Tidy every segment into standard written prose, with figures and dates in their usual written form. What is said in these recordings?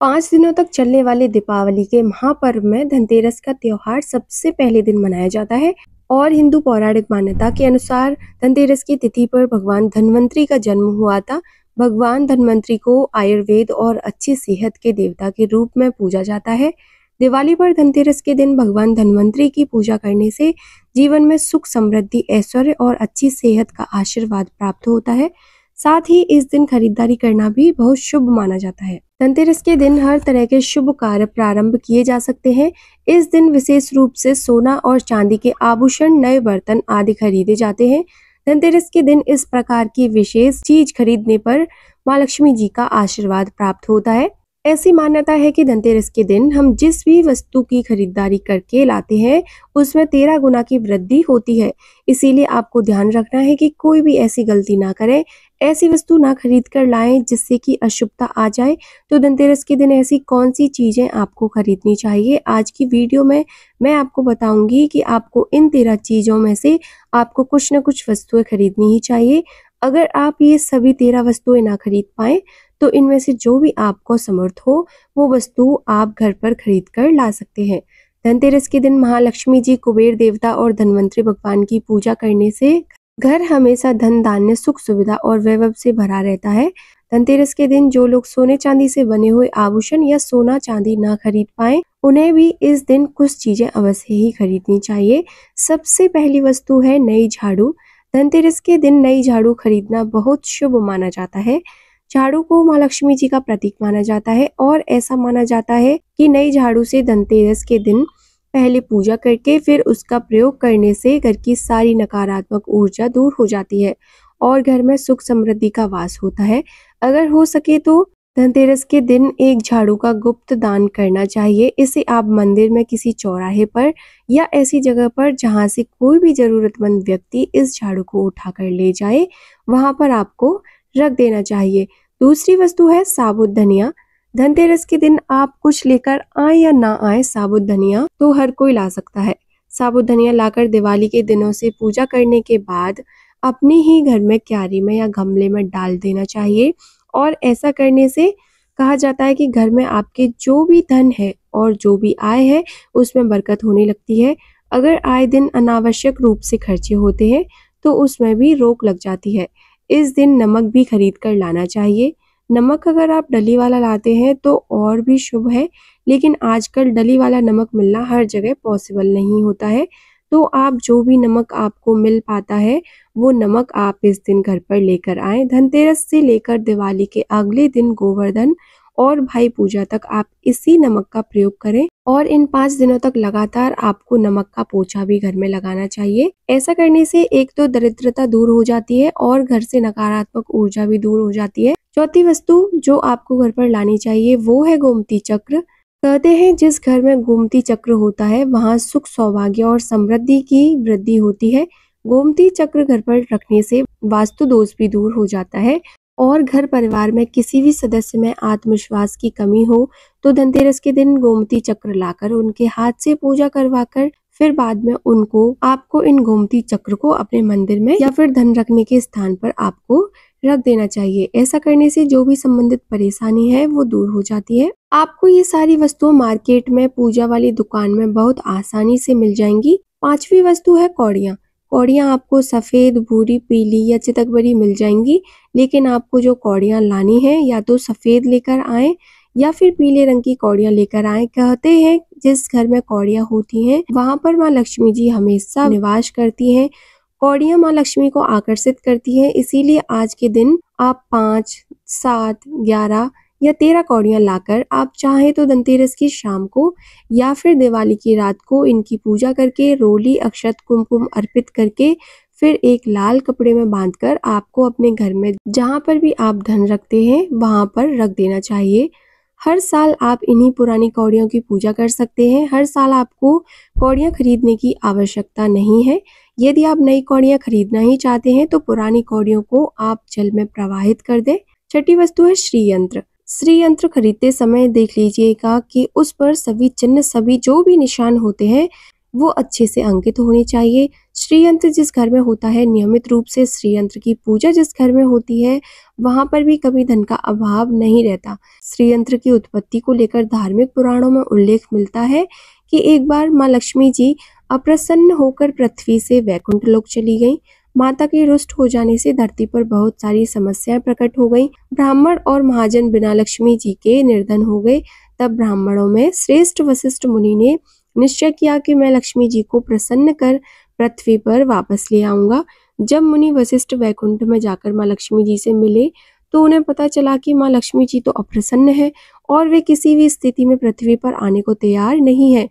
5 दिनों तक चलने वाले दीपावली के महापर्व में धनतेरस का त्योहार सबसे पहले दिन मनाया जाता है और हिंदू पौराणिक मान्यता के अनुसार धनतेरस की तिथि पर भगवान धन्वंतरी का जन्म हुआ था। भगवान धन्वंतरी को आयुर्वेद और अच्छी सेहत के देवता के रूप में पूजा जाता है। दिवाली पर धनतेरस के दिन भगवान धन्वंतरी की पूजा करने से जीवन में सुख, समृद्धि, ऐश्वर्य और अच्छी सेहत का आशीर्वाद प्राप्त होता है। साथ ही इस दिन खरीदारी करना भी बहुत शुभ माना जाता है। धनतेरस के दिन हर तरह के शुभ कार्य प्रारंभ किए जा सकते हैं। इस दिन विशेष रूप से सोना और चांदी के आभूषण, नए बर्तन आदि खरीदे जाते हैं। धनतेरस के दिन इस प्रकार की विशेष चीज खरीदने पर माँ लक्ष्मी जी का आशीर्वाद प्राप्त होता है। ऐसी मान्यता है कि धनतेरस के दिन हम जिस भी वस्तु की खरीदारी करके लाते हैं उसमें 13 गुना की वृद्धि होती है। इसीलिए आपको ध्यान रखना है कि कोई भी ऐसी गलती ना करें, ऐसी वस्तु ना खरीद कर लाएं जिससे कि अशुभता आ जाए। तो धनतेरस के दिन ऐसी कौन सी चीजें आपको खरीदनी चाहिए, आज की वीडियो में मैं आपको बताऊंगी कि आपको इन 13 चीजों में से आपको कुछ न कुछ वस्तुएं खरीदनी ही चाहिए। अगर आप ये सभी 13 वस्तुएं ना खरीद पाए तो इनमें से जो भी आपको समर्थ हो वो वस्तु आप घर पर खरीद कर ला सकते हैं। धनतेरस के दिन महालक्ष्मी जी, कुबेर देवता और धन्वंतरी भगवान की पूजा करने से घर हमेशा धन, धान्य, सुख, सुविधा और वैभव से भरा रहता है। धनतेरस के दिन जो लोग सोने चांदी से बने हुए आभूषण या सोना चांदी ना खरीद पाए उन्हें भी इस दिन कुछ चीजें अवश्य ही खरीदनी चाहिए। सबसे पहली वस्तु है नई झाड़ू। धनतेरस के दिन नई झाड़ू खरीदना बहुत शुभ माना जाता है। झाड़ू को माँ लक्ष्मी जी का प्रतीक माना जाता है और ऐसा माना जाता है कि नई झाड़ू से धनतेरस के दिन पहले पूजा करके फिर उसका प्रयोग करने से घर की सारी नकारात्मक ऊर्जा दूर हो जाती है और घर में सुख, समृद्धि का वास होता है। अगर हो सके तो धनतेरस के दिन एक झाड़ू का गुप्त दान करना चाहिए। इसे आप मंदिर में, किसी चौराहे पर या ऐसी जगह पर जहां से कोई भी जरूरतमंद व्यक्ति इस झाड़ू को उठाकर ले जाए, वहां पर आपको रख देना चाहिए। दूसरी वस्तु है साबुत धनिया। धनतेरस के दिन आप कुछ लेकर आए या ना आए, साबुत धनिया तो हर कोई ला सकता है। साबुत धनिया लाकर दिवाली के दिनों से पूजा करने के बाद अपने ही घर में क्यारी में या गमले में डाल देना चाहिए और ऐसा करने से कहा जाता है कि घर में आपके जो भी धन है और जो भी आय है उसमें बरकत होने लगती है। अगर आए दिन अनावश्यक रूप से खर्चे होते हैं तो उसमें भी रोक लग जाती है। इस दिन नमक भी खरीद कर लाना चाहिए। नमक अगर आप डली वाला लाते हैं तो और भी शुभ है, लेकिन आजकल डली वाला नमक मिलना हर जगह पॉसिबल नहीं होता है। तो आप जो भी नमक आपको मिल पाता है वो नमक आप इस दिन घर पर लेकर आए। धनतेरस से लेकर दिवाली के अगले दिन गोवर्धन और भाई पूजा तक आप इसी नमक का प्रयोग करें और इन 5 दिनों तक लगातार आपको नमक का पोछा भी घर में लगाना चाहिए। ऐसा करने से एक तो दरिद्रता दूर हो जाती है और घर से नकारात्मक ऊर्जा भी दूर हो जाती है। चौथी वस्तु जो आपको घर पर लानी चाहिए वो है गोमती चक्र। कहते हैं जिस घर में गोमती चक्र होता है वहाँ सुख, सौभाग्य और समृद्धि की वृद्धि होती है। गोमती चक्र घर पर रखने से वास्तु दोष भी दूर हो जाता है और घर परिवार में किसी भी सदस्य में आत्मविश्वास की कमी हो तो धनतेरस के दिन गोमती चक्र लाकर उनके हाथ से पूजा करवाकर फिर बाद में आपको इन गोमती चक्र को अपने मंदिर में या फिर धन रखने के स्थान पर आपको रख देना चाहिए। ऐसा करने से जो भी संबंधित परेशानी है वो दूर हो जाती है। आपको ये सारी वस्तुएं मार्केट में, पूजा वाली दुकान में बहुत आसानी से मिल जाएंगी। 5वीं वस्तु है कौड़ियाँ। कौड़ियाँ आपको सफेद, भूरी, पीली या चितकबरी मिल जाएंगी, लेकिन आपको जो कौड़ियाँ लानी है या तो सफेद लेकर आए या फिर पीले रंग की कौड़ियाँ लेकर आए। कहते हैं जिस घर में कौड़ियाँ होती हैं वहां पर माँ लक्ष्मी जी हमेशा निवास करती हैं। कौड़ियाँ माँ लक्ष्मी को आकर्षित करती हैं, इसीलिए आज के दिन आप 5, 7, 11 या 13 कौड़ियाँ लाकर आप चाहे तो धनतेरस की शाम को या फिर दिवाली की रात को इनकी पूजा करके, रोली, अक्षत, कुमकुम अर्पित करके फिर एक लाल कपड़े में बांधकर आपको अपने घर में जहाँ पर भी आप धन रखते हैं वहां पर रख देना चाहिए। हर साल आप इन्हीं पुरानी कौड़ियों की पूजा कर सकते हैं। हर साल आपको कौड़ियाँ खरीदने की आवश्यकता नहीं है। यदि आप नई कौड़ियाँ खरीदना ही चाहते हैं तो पुरानी कौड़ियों को आप जल में प्रवाहित कर दें। छठी वस्तु है श्री यंत्र। श्री यंत्र खरीदते समय देख लीजिएगा कि उस पर सभी चिन्ह, सभी जो भी निशान होते हैं वो अच्छे से अंकित होने चाहिए। श्री यंत्र जिस घर में होता है, नियमित रूप से श्री यंत्र की पूजा जिस घर में होती है, वहां पर भी कभी धन का अभाव नहीं रहता। श्री यंत्र की उत्पत्ति को लेकर धार्मिक पुराणों में उल्लेख मिलता है कि एक बार माँ लक्ष्मी जी अप्रसन्न होकर पृथ्वी से वैकुंठ लोक चली गईं। माता के रुष्ट हो जाने से धरती पर बहुत सारी समस्याएं प्रकट हो गईं। ब्राह्मण और महाजन बिना लक्ष्मी जी के निर्धन हो गए। तब ब्राह्मणों में श्रेष्ठ वशिष्ठ मुनि ने निश्चय किया कि मैं लक्ष्मी जी को प्रसन्न कर पृथ्वी पर वापस ले आऊंगा। जब मुनि वशिष्ठ वैकुंठ में जाकर माँ लक्ष्मी जी से मिले तो उन्हें पता चला कि माँ लक्ष्मी जी तो अप्रसन्न है और वे किसी भी स्थिति में पृथ्वी पर आने को तैयार नहीं है।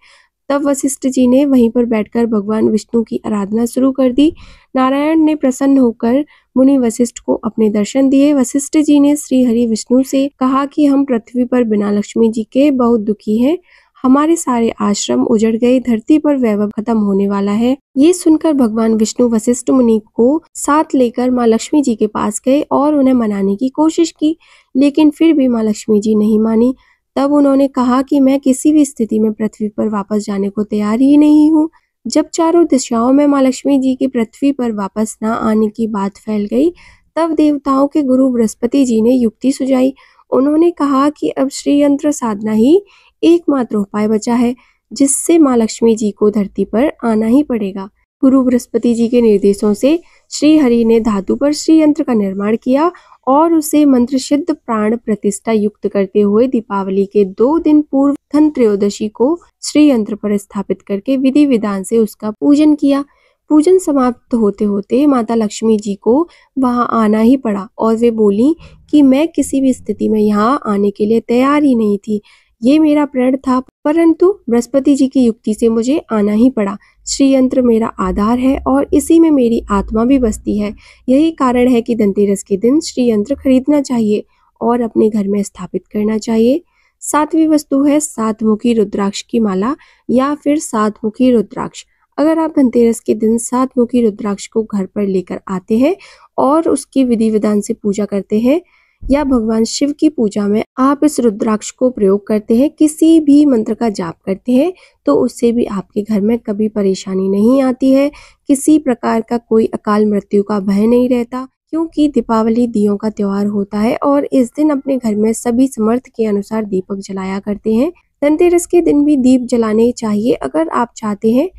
तब वशिष्ठ जी ने वहीं पर बैठकर भगवान विष्णु की आराधना शुरू कर दी। नारायण ने प्रसन्न होकर मुनि वशिष्ठ को अपने दर्शन दिए। वशिष्ठ जी ने श्री हरि विष्णु से कहा कि हम पृथ्वी पर बिना लक्ष्मी जी के बहुत दुखी हैं। हमारे सारे आश्रम उजड़ गए, धरती पर वैभव खत्म होने वाला है। ये सुनकर भगवान विष्णु वशिष्ठ मुनि को साथ लेकर माँ लक्ष्मी जी के पास गए और उन्हें मनाने की कोशिश की, लेकिन फिर भी माँ लक्ष्मी जी नहीं मानी। तब उन्होंने कहा कि मैं किसी भी स्थिति में पृथ्वी पर वापस जाने को तैयार ही नहीं हूँ। जब चारों दिशाओं में माँ लक्ष्मी जी की पृथ्वी पर वापस न आने की बात फैल गई, तब देवताओं के गुरु बृहस्पति जी ने युक्ति सुझाई। उन्होंने कहा कि अब श्री यंत्र साधना ही एकमात्र उपाय बचा है, जिससे माँ लक्ष्मी जी को धरती पर आना ही पड़ेगा। गुरु बृहस्पति जी के निर्देशों से श्री हरि ने धातु पर श्री यंत्र का निर्माण किया और उसे मंत्र सिद्ध प्राण प्रतिष्ठा युक्त करते हुए दीपावली के 2 दिन पूर्व धन त्रयोदशी को श्री यंत्र पर स्थापित करके विधि विधान से उसका पूजन किया। पूजन समाप्त होते होते माता लक्ष्मी जी को वहां आना ही पड़ा और वे बोली कि मैं किसी भी स्थिति में यहाँ आने के लिए तैयार ही नहीं थी। ये मेरा प्रण था, परंतु बृहस्पति जी की युक्ति से मुझे आना ही पड़ा। श्री यंत्र मेरा आधार है और इसी में मेरी आत्मा भी बसती है। यही कारण है कि धनतेरस के दिन श्री यंत्र खरीदना चाहिए और अपने घर में स्थापित करना चाहिए। 7वीं वस्तु है 7 मुखी रुद्राक्ष की माला या फिर 7 मुखी रुद्राक्ष। अगर आप धनतेरस के दिन 7 मुखी रुद्राक्ष को घर पर लेकर आते हैं और उसकी विधि विधान से पूजा करते हैं या भगवान शिव की पूजा में आप इस रुद्राक्ष को प्रयोग करते हैं, किसी भी मंत्र का जाप करते हैं, तो उससे भी आपके घर में कभी परेशानी नहीं आती है। किसी प्रकार का कोई अकाल मृत्यु का भय नहीं रहता, क्योंकि दीपावली दियों का त्योहार होता है और इस दिन अपने घर में सभी समर्थ के अनुसार दीपक जलाया करते हैं। धनतेरस के दिन भी दीप जलाने चाहिए अगर आप चाहते हैं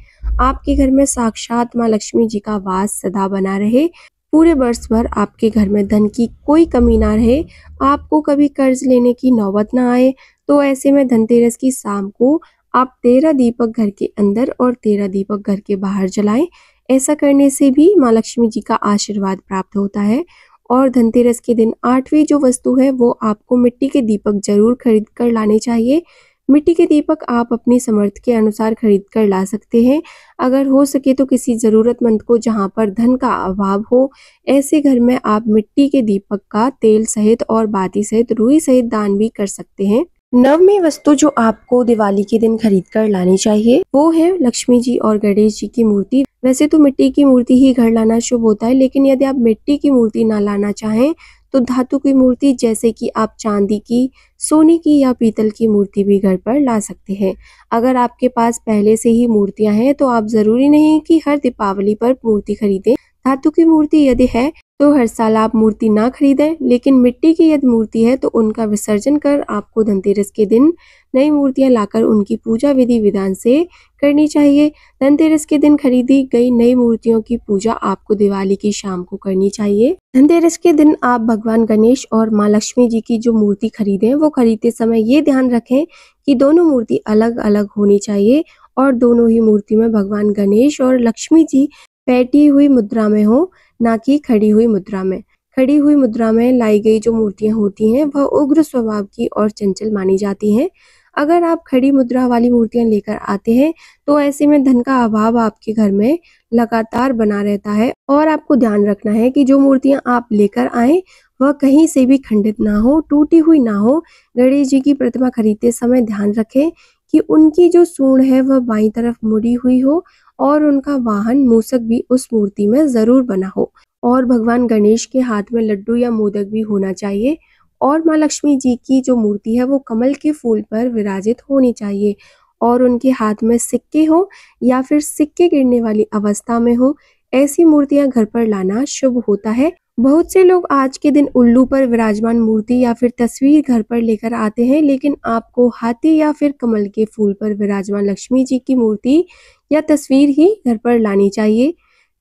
आपके घर में साक्षात माँ लक्ष्मी जी का वास सदा बना रहे, पूरे वर्ष भर आपके घर में धन की कोई कमी ना रहे, आपको कभी कर्ज लेने की नौबत ना आए। तो ऐसे में धनतेरस की शाम को आप 13 दीपक घर के अंदर और 13 दीपक घर के बाहर जलाएं। ऐसा करने से भी माँ लक्ष्मी जी का आशीर्वाद प्राप्त होता है। और धनतेरस के दिन 8वीं जो वस्तु है वो आपको मिट्टी के दीपक जरूर खरीद कर लाने चाहिए। मिट्टी के दीपक आप अपनी समर्थ के अनुसार खरीद कर ला सकते हैं। अगर हो सके तो किसी जरूरतमंद को जहां पर धन का अभाव हो, ऐसे घर में आप मिट्टी के दीपक का तेल सहित और बाती सहित रुई सहित दान भी कर सकते हैं। 9वीं वस्तु जो आपको दिवाली के दिन खरीद कर लानी चाहिए वो है लक्ष्मी जी और गणेश जी की मूर्ति। वैसे तो मिट्टी की मूर्ति ही घर लाना शुभ होता है, लेकिन यदि आप मिट्टी की मूर्ति ना लाना चाहें तो धातु की मूर्ति जैसे कि आप चांदी की, सोने की या पीतल की मूर्ति भी घर पर ला सकते हैं। अगर आपके पास पहले से ही मूर्तियां हैं तो आप जरूरी नहीं कि हर दीपावली पर मूर्ति खरीदें। धातु की मूर्ति यदि है तो हर साल आप मूर्ति ना खरीदें, लेकिन मिट्टी की यदि मूर्ति है तो उनका विसर्जन कर आपको धनतेरस के दिन नई मूर्तियां लाकर उनकी पूजा विधि विधान से करनी चाहिए। धनतेरस के दिन खरीदी गई नई मूर्तियों की पूजा आपको दिवाली की शाम को करनी चाहिए। धनतेरस के दिन आप भगवान गणेश और माँ लक्ष्मी जी की जो मूर्ति खरीदें वो खरीदते समय ये ध्यान रखें कि दोनों मूर्ति अलग अलग होनी चाहिए और दोनों ही मूर्ति में भगवान गणेश और लक्ष्मी जी बैठी हुई मुद्रा में हो, ना कि खड़ी हुई मुद्रा में। खड़ी हुई मुद्रा में लाई गई जो मूर्तियां होती हैं वह उग्र स्वभाव की और चंचल मानी जाती हैं। अगर आप खड़ी मुद्रा वाली मूर्तियां लेकर आते हैं तो ऐसे में धन का अभाव आपके घर में लगातार बना रहता है। और आपको ध्यान रखना है कि जो मूर्तियां आप लेकर आए वह कहीं से भी खंडित ना हो, टूटी हुई ना हो। गणेश जी की प्रतिमा खरीदते समय ध्यान रखें कि उनकी जो सूंड है वह बाईं तरफ मुड़ी हुई हो और उनका वाहन मूषक भी उस मूर्ति में जरूर बना हो। और भगवान गणेश के हाथ में लड्डू या मोदक भी होना चाहिए। और माँ लक्ष्मी जी की जो मूर्ति है वो कमल के फूल पर विराजित होनी चाहिए। और उनके हाथ में सिक्के हो या फिर सिक्के गिरने वाली अवस्था में हो, ऐसी मूर्तियां घर पर लाना शुभ होता है। बहुत से लोग आज के दिन उल्लू पर विराजमान मूर्ति या फिर तस्वीर घर पर लेकर आते हैं, लेकिन आपको हाथी या फिर कमल के फूल पर विराजमान लक्ष्मी जी की मूर्ति या तस्वीर ही घर पर लानी चाहिए।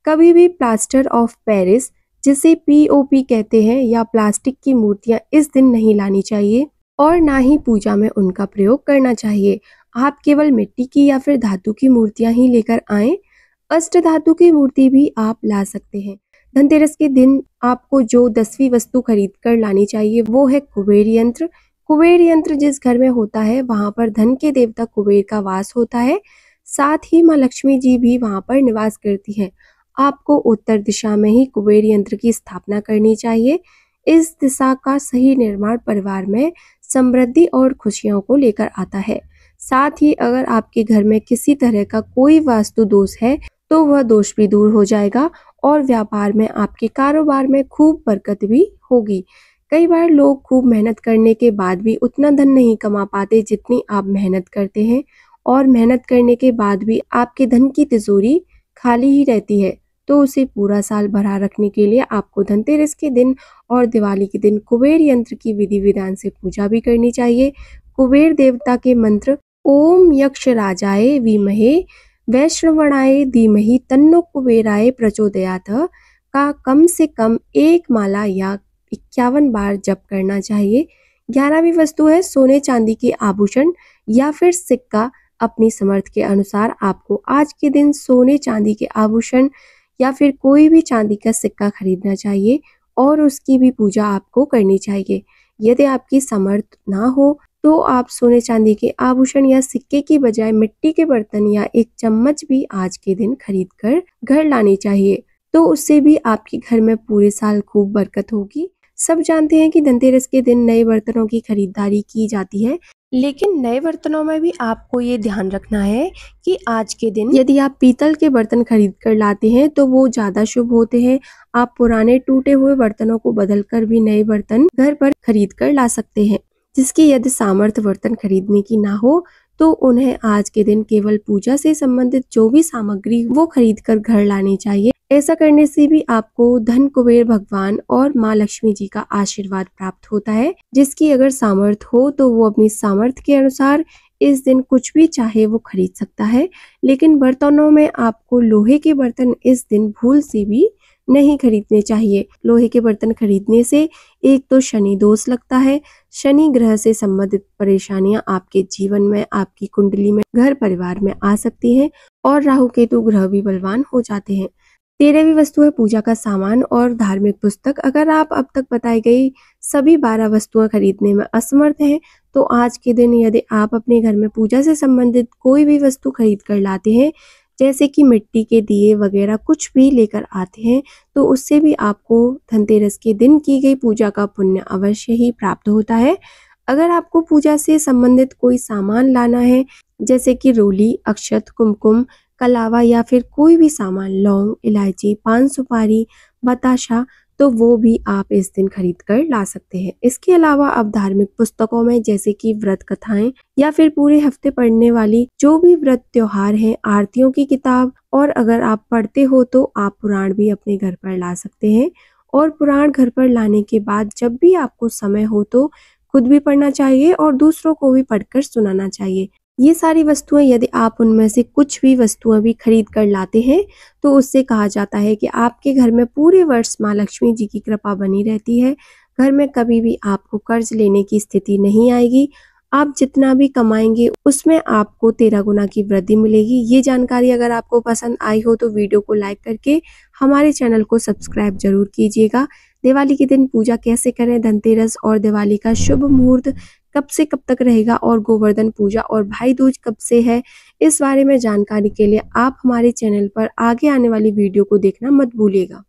कभी भी प्लास्टर ऑफ पेरिस, जिसे पीओपी कहते हैं, या प्लास्टिक की मूर्तियां इस दिन नहीं लानी चाहिए और ना ही पूजा में उनका प्रयोग करना चाहिए। आप केवल मिट्टी की या फिर धातु की मूर्तियां ही लेकर आएं। अष्ट धातु की मूर्ति भी आप ला सकते हैं। धनतेरस के दिन आपको जो 10वीं वस्तु खरीद कर लानी चाहिए वो है कुबेर यंत्र। कुबेर यंत्र जिस घर में होता है वहां पर धन के देवता कुबेर का वास होता है। साथ ही माँ लक्ष्मी जी भी वहां पर निवास करती हैं। आपको उत्तर दिशा में ही कुबेर यंत्र की स्थापना करनी चाहिए। इस दिशा का सही निर्माण परिवार में समृद्धि और खुशियों को लेकर आता है। साथ ही अगर आपके घर में किसी तरह का कोई वास्तु दोष है तो वह दोष भी दूर हो जाएगा और व्यापार में, आपके कारोबार में खूब बरकत भी होगी। कई बार लोग खूब मेहनत करने के बाद भी उतना धन नहीं कमा पाते जितनी आप मेहनत करते हैं, और मेहनत करने के बाद भी आपके धन की तिजोरी खाली ही रहती है। तो उसे पूरा साल भरा रखने के लिए आपको धनतेरस के दिन और दिवाली के दिन कुबेर यंत्र की विधि विधान से पूजा भी करनी चाहिए। कुबेर देवता के मंत्र ओम यक्ष राजाय विमहे वैश्रवणाय धीमहि तन्नो कुबेराय प्रचोदयात् का कम से कम 1 माला या 51 बार जप करना चाहिए। 11वीं वस्तु है सोने चांदी के आभूषण या फिर सिक्का। अपनी समर्थ के अनुसार आपको आज के दिन सोने चांदी के आभूषण या फिर कोई भी चांदी का सिक्का खरीदना चाहिए और उसकी भी पूजा आपको करनी चाहिए। यदि आपकी समर्थ ना हो तो आप सोने चांदी के आभूषण या सिक्के की बजाय मिट्टी के बर्तन या एक चम्मच भी आज के दिन खरीद कर घर लानी चाहिए, तो उससे भी आपके घर में पूरे साल खूब बरकत होगी। सब जानते हैं कि धनतेरस के दिन नए बर्तनों की खरीदारी की जाती है, लेकिन नए बर्तनों में भी आपको ये ध्यान रखना है कि आज के दिन यदि आप पीतल के बर्तन खरीद कर लाते हैं तो वो ज्यादा शुभ होते हैं। आप पुराने टूटे हुए बर्तनों को बदल कर भी नए बर्तन घर पर खरीद कर ला सकते हैं। जिसकी यदि सामर्थ्य बर्तन खरीदने की ना हो तो उन्हें आज के दिन केवल पूजा से संबंधित जो भी सामग्री वो खरीद कर घर लानी चाहिए। ऐसा करने से भी आपको धन कुबेर भगवान और माँ लक्ष्मी जी का आशीर्वाद प्राप्त होता है। जिसकी अगर सामर्थ्य हो तो वो अपनी सामर्थ्य के अनुसार इस दिन कुछ भी चाहे वो खरीद सकता है, लेकिन बर्तनों में आपको लोहे के बर्तन इस दिन भूल से भी नहीं खरीदने चाहिए। लोहे के बर्तन खरीदने से एक तो शनि दोष लगता है, शनि ग्रह से संबंधित परेशानियां आपके जीवन में, आपकी कुंडली में, घर परिवार में आ सकती हैं और राहु केतु ग्रह भी बलवान हो जाते हैं। 13वीं वस्तु है पूजा का सामान और धार्मिक पुस्तक। अगर आप अब तक बताई गई सभी 12 वस्तुएं खरीदने में असमर्थ हैं तो आज के दिन यदि आप अपने घर में पूजा से संबंधित कोई भी वस्तु खरीद कर लाते हैं, जैसे कि मिट्टी के दिए वगैरह कुछ भी लेकर आते हैं, तो उससे भी आपको धनतेरस के दिन की गई पूजा का पुण्य अवश्य ही प्राप्त होता है। अगर आपको पूजा से संबंधित कोई सामान लाना है, जैसे कि रोली, अक्षत, कुमकुम, कलावा या फिर कोई भी सामान, लौंग, इलायची, पान सुपारी, बताशा, तो वो भी आप इस दिन खरीद कर ला सकते हैं। इसके अलावा अब धार्मिक पुस्तकों में जैसे कि व्रत कथाएं या फिर पूरे हफ्ते पढ़ने वाली जो भी व्रत त्योहार हैं, आरतियों की किताब, और अगर आप पढ़ते हो तो आप पुराण भी अपने घर पर ला सकते हैं। और पुराण घर पर लाने के बाद जब भी आपको समय हो तो खुद भी पढ़ना चाहिए और दूसरों को भी पढ़कर सुनाना चाहिए। ये सारी वस्तुएं यदि आप उनमें से कुछ भी वस्तुएं भी खरीद कर लाते हैं तो उससे कहा जाता है कि आपके घर में पूरे वर्ष माँ लक्ष्मी जी की कृपा बनी रहती है। घर में कभी भी आपको कर्ज लेने की स्थिति नहीं आएगी। आप जितना भी कमाएंगे उसमें आपको 13 गुना की वृद्धि मिलेगी। ये जानकारी अगर आपको पसंद आई हो तो वीडियो को लाइक करके हमारे चैनल को सब्सक्राइब जरूर कीजिएगा। दिवाली के दिन पूजा कैसे करें, धनतेरस और दिवाली का शुभ मुहूर्त कब से कब तक रहेगा और गोवर्धन पूजा और भाई दूज कब से है, इस बारे में जानकारी के लिए आप हमारे चैनल पर आगे आने वाली वीडियो को देखना मत भूलिएगा।